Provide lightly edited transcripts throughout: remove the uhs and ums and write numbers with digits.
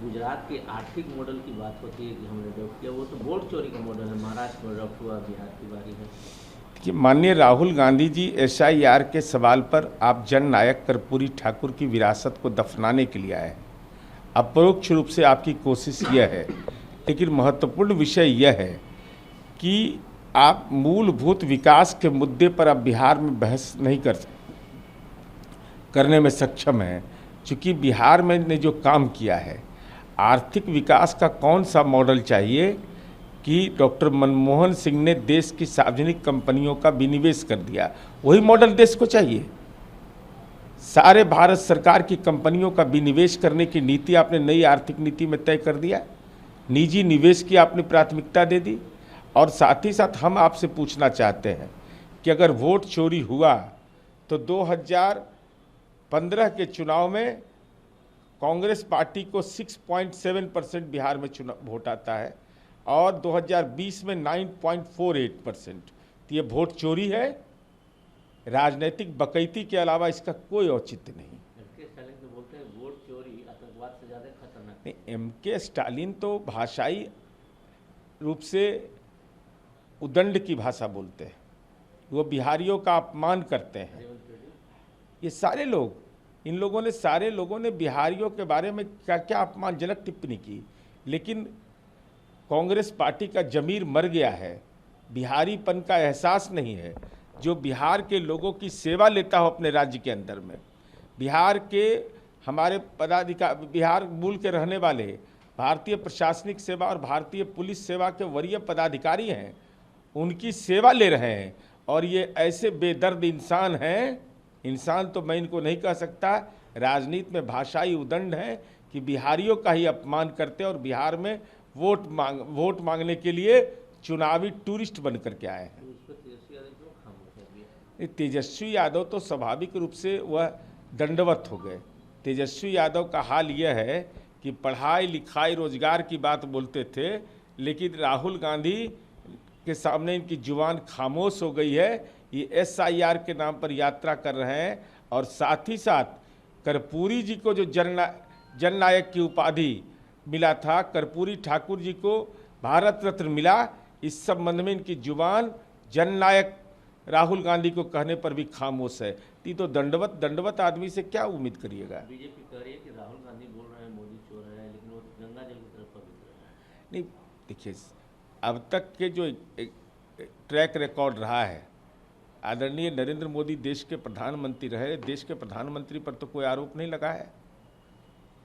गुजरात के आर्थिक मॉडल की बात होती है कि हमने अडॉप्ट किया, वो तो वोट चोरी का मॉडल है। महाराष्ट्र में अडॉप्ट हुआ, बिहार की बारी है कि माननीय राहुल गांधी जी एसआईआर के सवाल पर आप जननायक कर्पूरी ठाकुर की विरासत को दफनाने के लिए आए। अपरोक्ष रूप से आपकी कोशिश यह है, लेकिन महत्वपूर्ण विषय यह है कि आप मूलभूत विकास के मुद्दे पर अब बिहार में बहस नहीं करने में सक्षम हैं। चूँकि बिहार में ने जो काम किया है, आर्थिक विकास का कौन सा मॉडल चाहिए कि डॉक्टर मनमोहन सिंह ने देश की सार्वजनिक कंपनियों का विनिवेश कर दिया, वही मॉडल देश को चाहिए। सारे भारत सरकार की कंपनियों का विनिवेश करने की नीति आपने नई आर्थिक नीति में तय कर दिया, निजी निवेश की आपने प्राथमिकता दे दी। और साथ ही साथ हम आपसे पूछना चाहते हैं कि अगर वोट चोरी हुआ तो 2015 के चुनाव में कांग्रेस पार्टी को 6.7% बिहार में चुनाव वोट आता है और 2020 में 9.48%। तो ये वोट चोरी है, राजनीतिक बकैती के अलावा इसका कोई औचित्य नहीं। स्टालिन तो बोलते हैं वोट चोरी आतंकवाद से ज़्यादा खतरनाक है। एमके स्टालिन तो भाषाई रूप से उदंड की भाषा बोलते हैं, वो बिहारियों का अपमान करते हैं। ये सारे लोग, इन लोगों ने, सारे लोगों ने बिहारियों के बारे में क्या क्या अपमानजनक टिप्पणी की, लेकिन कांग्रेस पार्टी का जमीर मर गया है, बिहारीपन का एहसास नहीं है। जो बिहार के लोगों की सेवा लेता हो अपने राज्य के अंदर में, बिहार के हमारे पदाधिकारी, बिहार मूल के रहने वाले भारतीय प्रशासनिक सेवा और भारतीय पुलिस सेवा के वरीय पदाधिकारी हैं, उनकी सेवा ले रहे हैं। और ये ऐसे बेदर्द इंसान हैं, इंसान तो मैं इनको नहीं कह सकता, राजनीति में भाषाई उदंड है कि बिहारियों का ही अपमान करते हैं और बिहार में वोट मांगने के लिए चुनावी टूरिस्ट बन करके आए हैं। तेजस्वी यादव तो स्वाभाविक रूप से वह दंडवत हो गए। तेजस्वी यादव का हाल यह है कि पढ़ाई लिखाई रोजगार की बात बोलते थे, लेकिन राहुल गांधी के सामने इनकी जुबान खामोश हो गई है। ये एसआईआर के नाम पर यात्रा कर रहे हैं और साथ ही साथ कर्पूरी जी को जो जननायक की उपाधि मिला था, कर्पूरी ठाकुर जी को भारत रत्न मिला, इस संबंध में इनकी जुबान जननायक राहुल गांधी को कहने पर भी खामोश है। तो दंडवत आदमी से क्या उम्मीद करिएगा। बीजेपी कह रही है कि राहुल गांधी बोल रहे हैं मोदी चोर है, लेकिन वो गंगा जल की तरफ पवित्र है। नहीं, देखिए, अब तक के जो ट्रैक रिकॉर्ड रहा है, आदरणीय नरेंद्र मोदी देश के प्रधानमंत्री रहे, देश के प्रधानमंत्री पर तो कोई आरोप नहीं लगा है,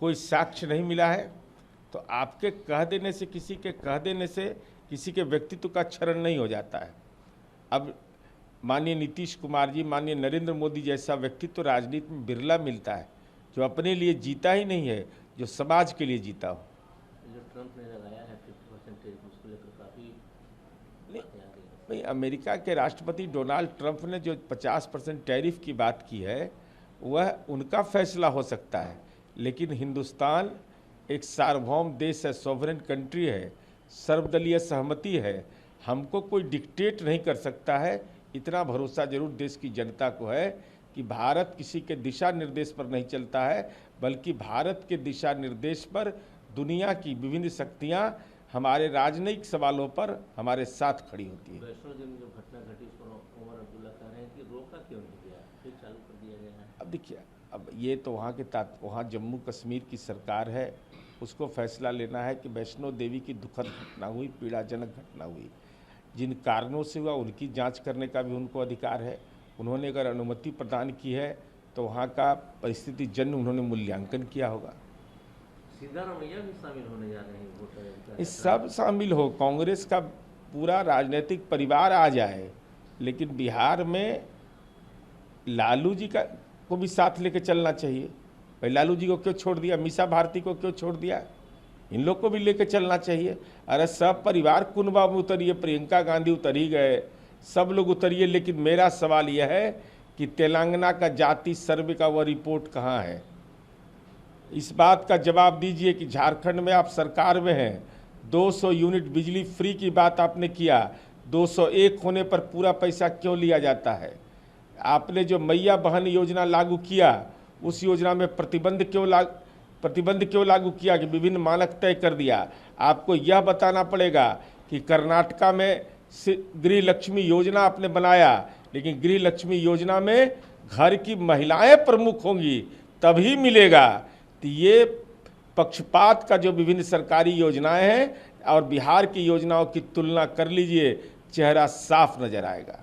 कोई साक्ष्य नहीं मिला है। तो आपके कह देने से, किसी के कह देने से किसी के व्यक्तित्व का क्षरण नहीं हो जाता है। अब माननीय नीतीश कुमार जी, माननीय नरेंद्र मोदी जैसा व्यक्तित्व राजनीति में बिरला मिलता है, जो अपने लिए जीता ही नहीं है, जो समाज के लिए जीता हो। जो ट्रंप ने लगाया है 50% टैरिफ, उसको लेकर काफ़ी भाई, अमेरिका के राष्ट्रपति डोनाल्ड ट्रंप ने जो 50% टैरिफ की बात की है, वह उनका फैसला हो सकता है, लेकिन हिंदुस्तान एक सार्वभौम देश है, सॉवरेन कंट्री है, सर्वदलीय सहमति है, हमको कोई डिक्टेट नहीं कर सकता है। इतना भरोसा जरूर देश की जनता को है कि भारत किसी के दिशा निर्देश पर नहीं चलता है, बल्कि भारत के दिशा निर्देश पर दुनिया की विभिन्न शक्तियां हमारे राजनयिक सवालों पर हमारे साथ खड़ी होती है। वैष्णो देवी में जो घटना घटी, उमर अब्दुल्ला कह रहे हैं कि रोका क्यों नहीं गया, फिर चालू कर दिया गया है। अब देखिए, अब ये तो वहाँ जम्मू कश्मीर की सरकार है, उसको फैसला लेना है कि वैष्णो देवी की दुखद घटना हुई, पीड़ाजनक घटना हुई, जिन कारणों से हुआ उनकी जांच करने का भी उनको अधिकार है। उन्होंने अगर अनुमति प्रदान की है तो वहाँ का परिस्थिति जन्य उन्होंने मूल्यांकन किया होगा। सिद्धारमैया भी शामिल होने जा रहे हैं वोटर, इस सब शामिल हो, कांग्रेस का पूरा राजनीतिक परिवार आ जाए, लेकिन बिहार में लालू जी को भी साथ लेके चलना चाहिए। भाई, लालू जी को क्यों छोड़ दिया, मीसा भारती को क्यों छोड़ दिया, इन लोग को भी लेके चलना चाहिए। अरे सब परिवार कुनबा में उतरिए, प्रियंका गांधी उतर ही गए, सब लोग उतरिए, लेकिन मेरा सवाल यह है कि तेलंगाना का जाति सर्वे का वह रिपोर्ट कहाँ है। इस बात का जवाब दीजिए कि झारखंड में आप सरकार में हैं, 200 यूनिट बिजली फ्री की बात आपने किया, 201 होने पर पूरा पैसा क्यों लिया जाता है। आपने जो मैया बहन योजना लागू किया, उस योजना में प्रतिबंध क्यों प्रतिबंध क्यों लागू किया कि विभिन्न मानक तय कर दिया। आपको यह बताना पड़ेगा कि कर्नाटका में गृह लक्ष्मी योजना आपने बनाया, लेकिन गृह लक्ष्मी योजना में घर की महिलाएं प्रमुख होंगी तभी मिलेगा। तो ये पक्षपात का जो विभिन्न सरकारी योजनाएं हैं और बिहार की योजनाओं की तुलना कर लीजिए, चेहरा साफ नजर आएगा।